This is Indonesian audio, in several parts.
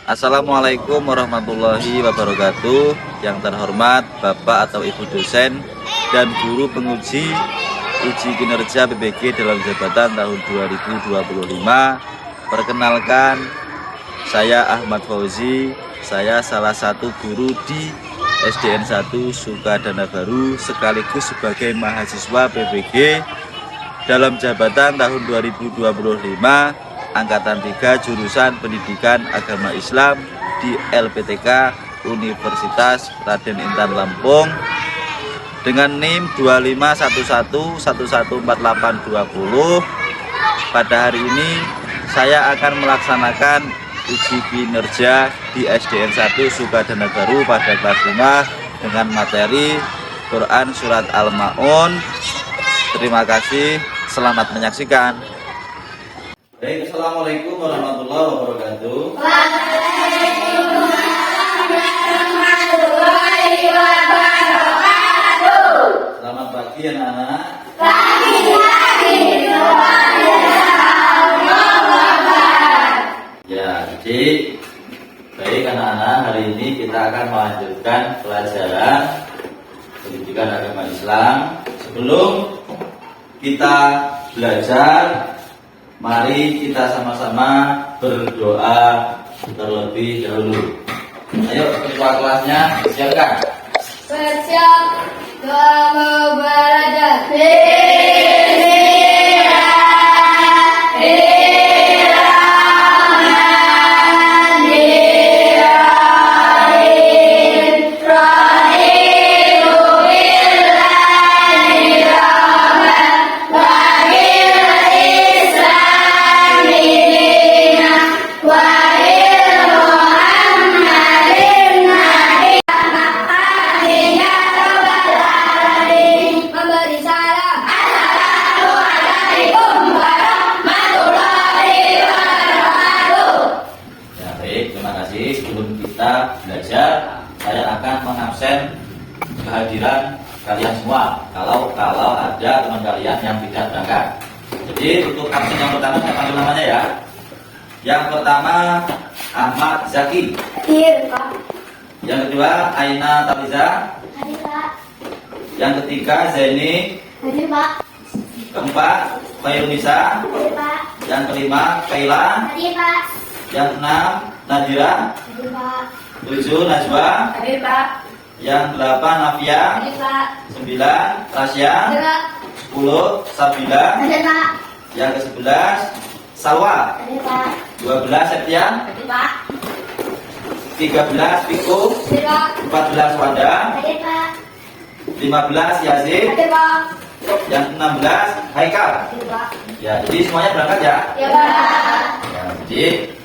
Assalamualaikum warahmatullahi wabarakatuh. Yang terhormat Bapak atau Ibu dosen dan guru penguji uji kinerja PBG dalam jabatan tahun 2025. Perkenalkan, saya Ahmad Fauzi. Saya salah satu guru di SDN 1 Sukadana Baru sekaligus sebagai mahasiswa PBG dalam jabatan tahun 2025 Angkatan 3 jurusan Pendidikan Agama Islam di LPTK Universitas Raden Intan Lampung dengan NIM 2511114820. Pada hari ini saya akan melaksanakan uji kinerja di SDN 1 Sukadana Baru pada kelas 5 dengan materi Quran Surat Al-Ma'un. Terima kasih, selamat menyaksikan. Baik, assalamualaikum warahmatullahi wabarakatuh. Waalaikumsalam warahmatullahi wabarakatuh. Selamat pagi anak-anak. Pagi semuanya. Ya, jadi baik anak-anak, hari ini kita akan melanjutkan pelajaran pendidikan agama Islam. Sebelum kita belajar, mari kita sama-sama berdoa terlebih dahulu. Ayo, ketua kelasnya silakan. Bersiap, doa mau belajar. Belajar, saya akan mengabsen kehadiran kalian semua kalau ada teman kalian yang tidak berangkat. Jadi untuk absen yang pertama saya panggil namanya ya. Yang pertama Ahmad Zaki. Iya, Pak. Yang kedua Aina Taliza. Hadir, Pak. Yang ketiga Zaini. Hadir, Pak. Keempat Mayunisa. Hadir, Pak. Yang kelima Kaila. Hadir, Pak. Yang enam Nadira. Hadir, Pak. 7 Najwa. Hadir, Pak. Yang 8 Nafia. Hadir, Pak. 9 Tasya. Hadir, Pak. 10 Sabila. Hadir, Pak. Yang ke-11 Salwa. Hadir, Pak. 12 Septian. Hadir, Pak. 13 Piko. Hadir, Pak. 14 Wanda. Hadir, Pak. 15 Yazid. Hadir, Pak. Yang 16 Haikal. Hadir, Pak. Ya, jadi semuanya berangkat ya. Ya, Pak. Ya, jadi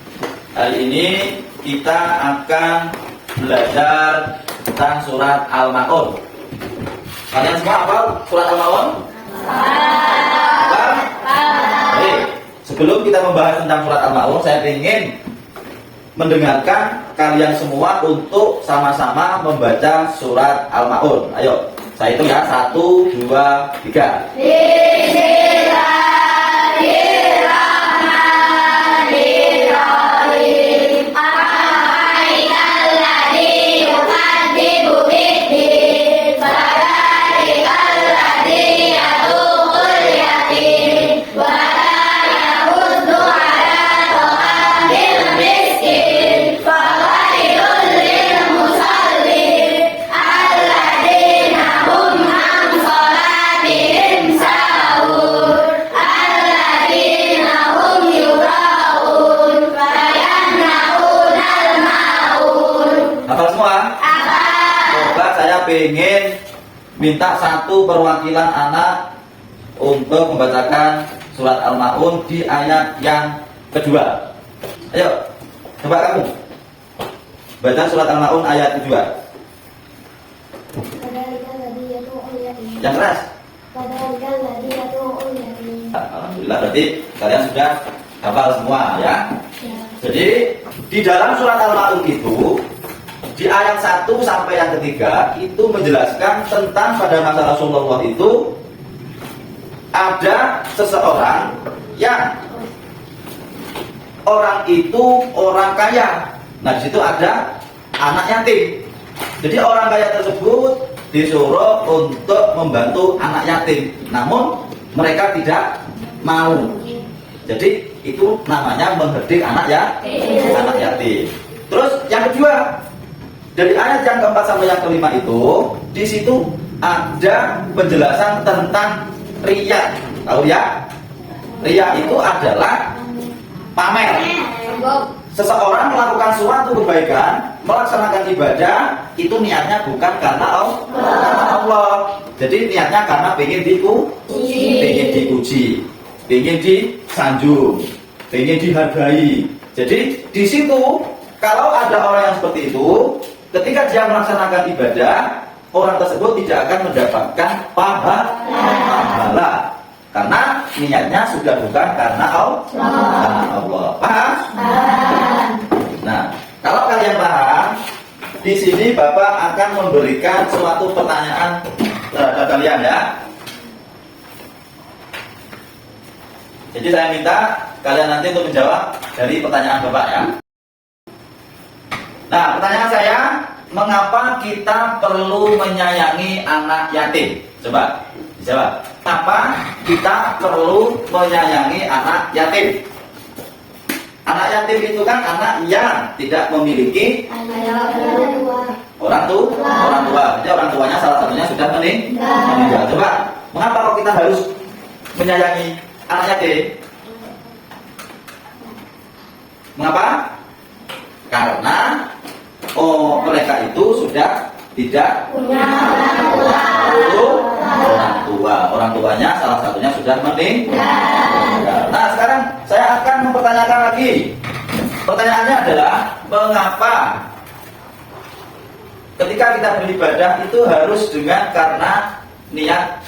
hari ini kita akan belajar tentang surat Al-Ma'un. Kalian semua hafal surat Al-Ma'un? Hafal? Baik. Sebelum kita membahas tentang surat Al-Ma'un, saya ingin mendengarkan kalian semua untuk sama-sama membaca surat Al-Ma'un. Ayo, saya hitung ya. 1, 2, 3. Ingin minta satu perwakilan anak untuk membacakan surat Al-Ma'un di ayat yang kedua. Ayo, coba kamu baca surat Al-Ma'un ayat kedua. Yang keras. Alhamdulillah, berarti kalian sudah hafal semua ya. Jadi di dalam surat Al-Ma'un itu di ayat 1 sampai yang ketiga itu menjelaskan tentang pada masa Rasulullah itu ada seseorang yang orang itu orang kaya, Nah, di situ ada anak yatim. Jadi orang kaya tersebut disuruh untuk membantu anak yatim, namun mereka tidak mau. Jadi itu namanya mengherdik anak yatim. Terus yang kedua, dari ayat yang keempat sampai yang kelima itu, di situ ada penjelasan tentang riya. Tahu ya? Riya itu adalah pamer. Seseorang melakukan suatu kebaikan, melaksanakan ibadah, itu niatnya bukan karena Allah. Jadi niatnya karena pengen dipuji, pengen disanjung, pengen dihargai. Jadi di situ kalau ada orang yang seperti itu, ketika dia melaksanakan ibadah, orang tersebut tidak akan mendapatkan pahala. Karena niatnya sudah bukan karena Allah. Paham? Nah, kalau kalian paham, di sini Bapak akan memberikan suatu pertanyaan terhadap kalian ya. Jadi saya minta kalian nanti untuk menjawab dari pertanyaan Bapak ya. Nah, pertanyaan saya, mengapa kita perlu menyayangi anak yatim? Coba dijawab. Kenapa kita perlu menyayangi anak yatim? Anak yatim itu kan anak yang tidak memiliki orang tua. Jadi orang tuanya salah satunya sudah meninggal. Coba, mengapa kok kita harus menyayangi anak yatim? Mengapa? Karena mereka itu sudah tidak punya orang tuanya salah satunya sudah meninggal. Nah, sekarang saya akan mempertanyakan lagi. Pertanyaannya adalah, mengapa ketika kita beribadah itu harus dengan karena niat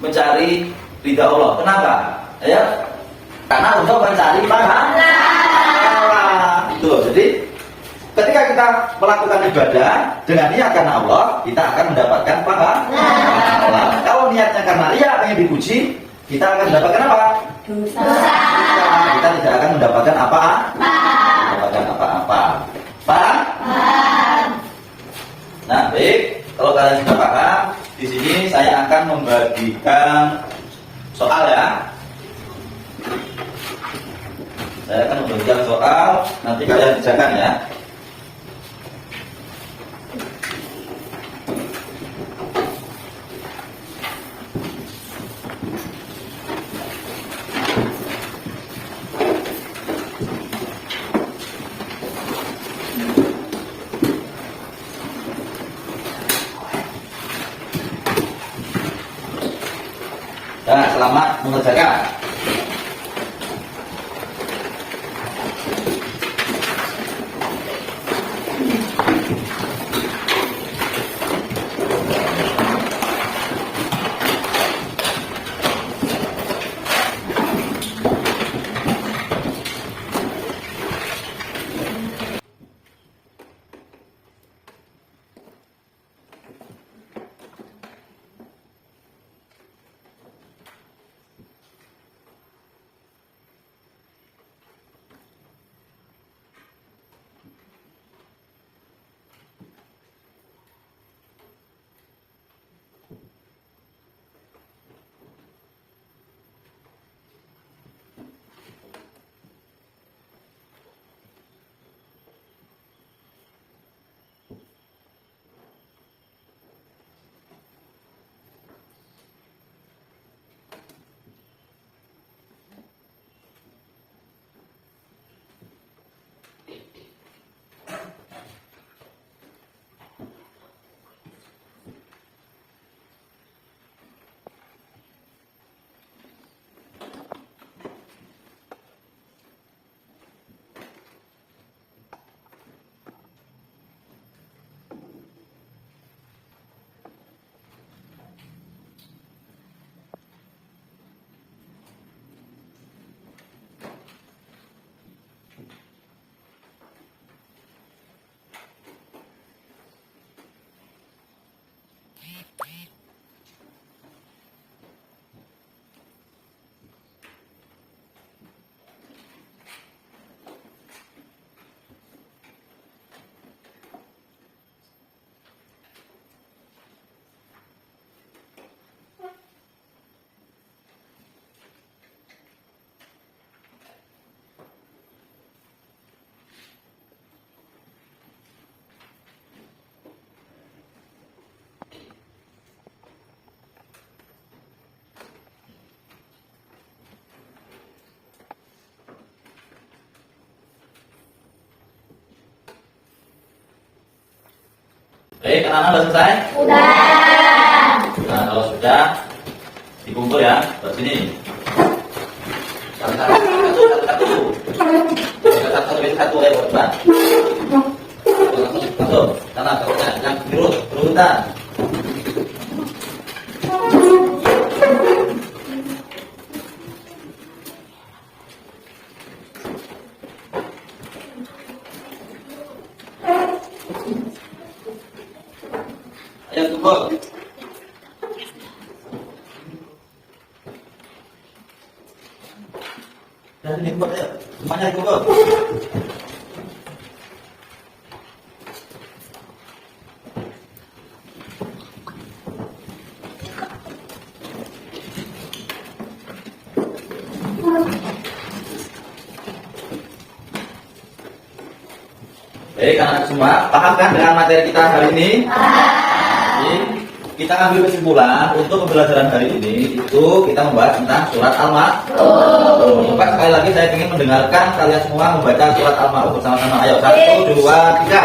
mencari ridha Allah? Kenapa? Ya, karena untuk mencari pahala. Itu. Jadi ketika kita melakukan ibadah dengan niat karena Allah, kita akan mendapatkan pahala. Kalau niatnya karena riya, pengen dipuji, kita akan mendapatkan apa? Dosa. Kita tidak akan mendapatkan apa-apa. Paham? Nah, baik. Kalau kalian sudah paham, di sini saya akan membagikan soal ya. Saya akan membagikan soal, nanti kalian kerjakan ya. Nah, selamat mengerjakan. Baik, anak-anak sudah selesai? Sudah. Nah, kalau sudah dikumpul ya, ke sini. Satu, ayo cepat. Masuk, sana, yang biru, berurutan. Ayo kumpul. Dan ini kumpul ya, semuanya dikumpul. Baik, anak-anak semua, paham kan dengan materi kita hari ini? Jadi, kita ambil kesimpulan untuk pembelajaran hari ini itu kita membahas tentang surat Al-Ma'un. Coba sekali lagi saya ingin mendengarkan kalian semua membaca surat Al-Ma'un bersama-sama. Ayo, 1, 2, 3.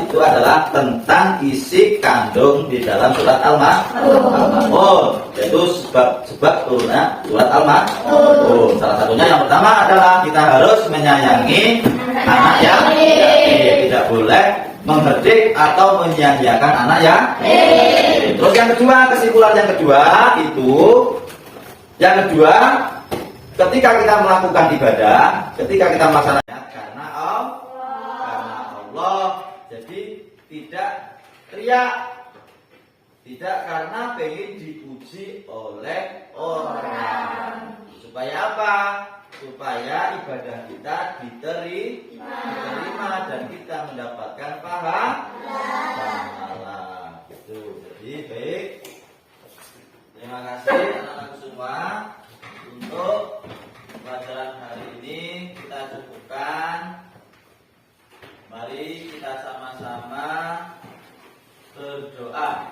Itu adalah tentang isi kandung di dalam surat Al-Ma'un, yaitu sebab turunnya surat Al-Ma'un. Salah satunya yang pertama adalah kita harus menyayangi anak yang yatim, tidak boleh mengherdik atau menyia-nyiakan anak yang yatim. Terus yang kedua, kesimpulan yang kedua itu, ketika kita melakukan ibadah, ketika kita melaksanakan karena Allah. Jadi tidak teriak, tidak karena pengen dipuji oleh orang. Supaya apa? Supaya ibadah kita diterima dan kita mendapatkan pahala. Itu. Jadi baik. Terima kasih anak-anak semua untuk pelajaran hari ini kita cukupkan. Mari kita sama-sama berdoa.